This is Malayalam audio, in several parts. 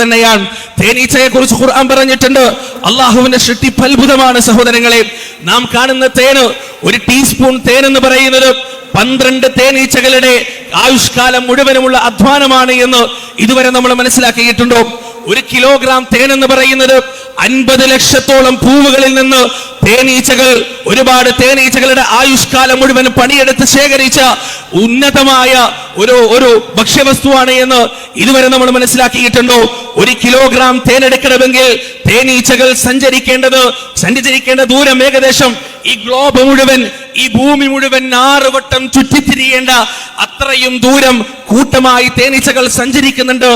തന്നെയാണ്. തേനീച്ചയെ കുറിച്ച് ഖുർആൻ പറഞ്ഞിട്ടുണ്ട്. അള്ളാഹുവിന്റെ സൃഷ്ടിപ്പ് അത്ഭുതമാണ് സഹോദരങ്ങളെ. നാം കാണുന്ന തേന്, ഒരു ടീസ്പൂൺ തേൻ എന്ന് പറയുന്നത് 12 തേനീച്ചകളുടെ ആയുഷ്കാലം മുഴുവനുമുള്ള അധ്വാനമാണ് എന്ന് ഇതുവരെ നമ്മൾ മനസ്സിലാക്കിയിട്ടുണ്ടോ? 1 കിലോഗ്രാം തേൻ എന്ന് പറയുന്നത് 50 ലക്ഷത്തോളം പൂവുകളിൽ നിന്ന് ഒരുപാട് തേനീച്ചകളുടെ ആയുഷ്കാലം മുഴുവൻ പണിയെടുത്ത് ശേഖരിച്ച ഉന്നതമായ ഒരു ഭക്ഷ്യവസ്തുവാണ് എന്ന് ഇതുവരെ നമ്മൾ മനസ്സിലാക്കിയിട്ടുണ്ടോ? 1 കിലോഗ്രാം തേനെടുക്കണമെങ്കിൽ തേനീച്ചകൾ സഞ്ചരിക്കേണ്ട ദൂരം ഏകദേശം ഈ ഗ്ലോബ് മുഴുവൻ, ഈ ഭൂമി മുഴുവൻ 6 വട്ടം ചുറ്റിത്തിരിയേണ്ട അത്രയും ദൂരം കൂട്ടമായി തേനീച്ചകൾ സഞ്ചരിക്കുന്നുണ്ട്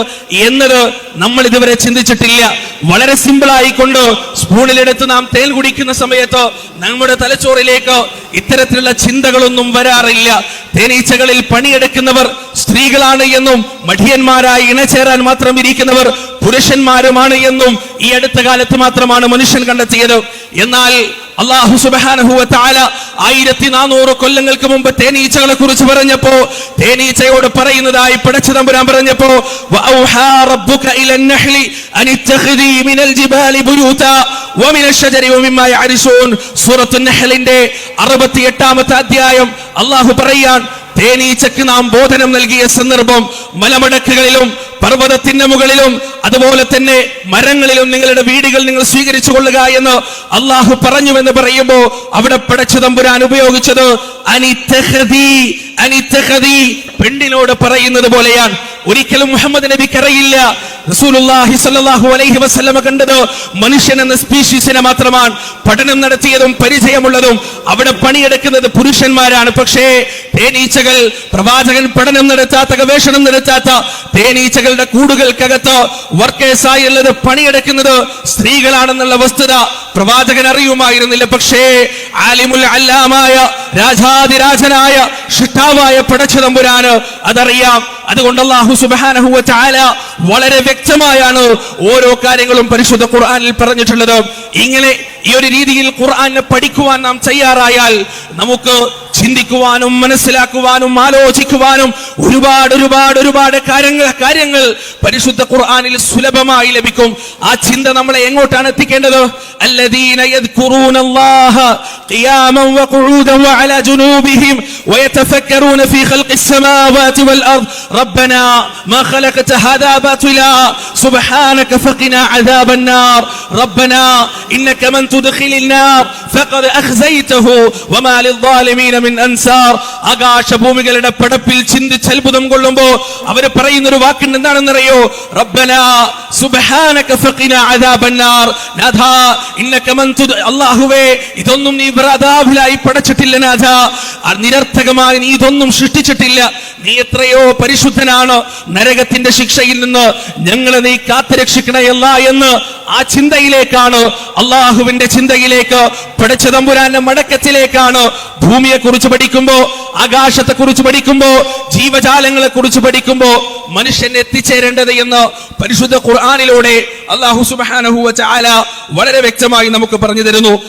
എന്നത് നമ്മൾ ഇതുവരെ ചിന്തിച്ചിട്ടില്ല. വളരെ സിമ്പിൾ ആയിക്കൊണ്ട് സ്പൂണിലെടുത്ത് നാം തേൻ കുടിക്കുന്ന സമയത്ത് നമ്മുടെ തലച്ചോറിലേക്ക് ഇത്തരത്തിലുള്ള ചിന്തകളൊന്നും വരാറില്ല. തേനീച്ചകളിൽ പണിയെടുക്കുന്നവർ സ്ത്രീകളാണ് എന്നും മഠിയന്മാരായി ഇണചേരാൻ മാത്രം ഇരിക്കുന്നവർ പുരുഷന്മാരുമാണ് എന്നും ഈ അടുത്ത കാലത്ത് മാത്രമാണ് മനുഷ്യൻ കണ്ടെത്തിയത്. എന്നാൽ അല്ലാഹു സുബ്ഹാനഹു വ തആല 1400 കൊല്ലങ്ങൾക്ക് മുമ്പ് തേനീച്ചകളെ കുറിച്ച് പറഞ്ഞപ്പോ, തേനീച്ചയോട് പറയുന്നതായി പടച്ച തമ്പുരാൻ പറഞ്ഞപ്പോ, വഔഹാ റബ്ബുക ഇലൻ നഹ്ലി അനിത്തഖിദി മിനൽ ജിബാലി ബുയൂതാ വമിനശ് ശജരി വമിമ്മാ യഅരിശൂൻ. സൂറത്തുൻ നഹ്ലിന്റെ 68-ാമത്തെ അധ്യായം അല്ലാഹു പറയാൻ, തേനീച്ചക്ക് നാം ബോധനം നൽകിയ സന്ദർഭം മലമടക്കുകളിലും പർവ്വതത്തിന്റെ മുകളിലും അതുപോലെ തന്നെ മരങ്ങളിലും നിങ്ങളുടെ വീടുകൾ നിങ്ങൾ സ്വീകരിച്ചു കൊള്ളുക എന്ന് അള്ളാഹു പറഞ്ഞുവെന്ന് പറയുമ്പോ അവിടെ പടച്ച തമ്പുരാൻ ഉപയോഗിച്ചത് അനിത്തഖദി, പെണ്ണിനോട് പറയുന്നത് പോലെയാണ്. ഒരിക്കലും മുഹമ്മദ് നബിക്ക് അറിയില്ല, റസൂലുള്ളാഹി സ്വല്ലല്ലാഹു അലൈഹി വസല്ലമ കണ്ടത് മനുഷ്യൻ എന്ന സ്പീഷീസിനെ മാത്രമാണ്. പഠനം നടത്തിയതും പരിചയമുള്ളതും അവിടെ പണിയെടുക്കുന്നത് പുരുഷന്മാരാണ്. പക്ഷേ തേനീച്ചകൾ, പ്രവാചകൻ പഠനം നടത്താത്ത, ഗവേഷണം നടത്താത്ത തേനീച്ചകളുടെ കൂടുകൾക്കകത്ത് വർക്കേഴ്സായി ഉള്ളത് പണിയെടുക്കുന്നത് സ്ത്രീകളാണെന്നുള്ള വസ്തുത പ്രവാചകൻ അറിയുമായിരുന്നില്ല. പക്ഷേ ആലിമുൽ അല്ലാമായ, രാജാതിരാജനായ സൃഷ്ടാവായ പടച്ച തമ്പുരാന് അതറിയാം. അതുകൊണ്ട് അല്ലാഹു സുബ്ഹാനഹു വ തആല വളരെ വ്യക്തമായാണ് ഓരോ കാര്യങ്ങളും പരിശുദ്ധ ഖുർആനിൽ പറഞ്ഞിട്ടുള്ളത്. ഇങ്ങനെ ഈ ഒരു രീതിയിൽ ഖുർആനെ പഠിക്കുവാൻ നാം തയ്യാറായാൽ നമുക്ക് ചിന്തിക്കുവാനും മനസ്സിലാക്കുവാനും ആലോചിക്കുവാനും ഒരുപാട് കാര്യങ്ങൾ പരിശുദ്ധ ഖുർആനിൽ സുലഭമായി ലഭിക്കും. ആ ചിന്ത നമ്മളെ എങ്ങോട്ടാണ് എത്തിക്കേണ്ടത്? الذين يذكرون الله قياما وقعودا وعلى جنوبهم ويتفكرون في خلق السماوات والأرض ربنا ما خلقت هذا باطلا سبحانك فقنا عذاب النار ربنا إنك من تدخل النار فقد أخزيته وما للظالمين من أنصار. ആകാശഭൂമികളുടെ പടപ്പിൽ ചിന്തിച്ച് അത്ഭുതം കൊള്ളുമ്പോ അവര് പറയുന്നൊരു വാക്കുണ്ട്. എന്താണെന്നറിയോ? റബ്ബനാ സുബ്ഹാനക ഫഖിനാ അദാബന്നാർ. നാഥാ ഇന്നക മൻ അല്ലാഹുവേ, ഇതൊന്നും നീ അദാബിലായി പടച്ചിട്ടില്ല നാഥാ. നിരർത്ഥകമായി നീ ഇതൊന്നും സൃഷ്ടിച്ചിട്ടില്ല. നീ എത്രയോ പരിശുദ്ധനാണ്. നരകത്തിന്റെ ശിക്ഷയിൽ നിന്ന് ഞങ്ങളെ നീ കാത്തുരക്ഷിക്കണയല്ല എന്ന് ആ ചിന്തയിലേക്കാണ്, അള്ളാഹുവിന്റെ ചിന്തയിലേക്ക്, പടച്ച തമ്പുരാന്റെ മടക്കത്തിലേക്കാണ് ഭൂമിയെ കുറിച്ച് പഠിക്കുമ്പോ, ആകാശത്തെ കുറിച്ച് പഠിക്കുമ്പോ, ജീവജാലങ്ങളെ കുറിച്ച് പഠിക്കുമ്പോ മനുഷ്യൻ എത്തിച്ചേരേണ്ടത് എന്ന് പരിശുദ്ധ ഖുർആനിലൂടെ അല്ലാഹു സുബ്ഹാനഹു വ തആല വളരെ വ്യക്തമായി നമുക്ക് പറഞ്ഞു തരുന്നു.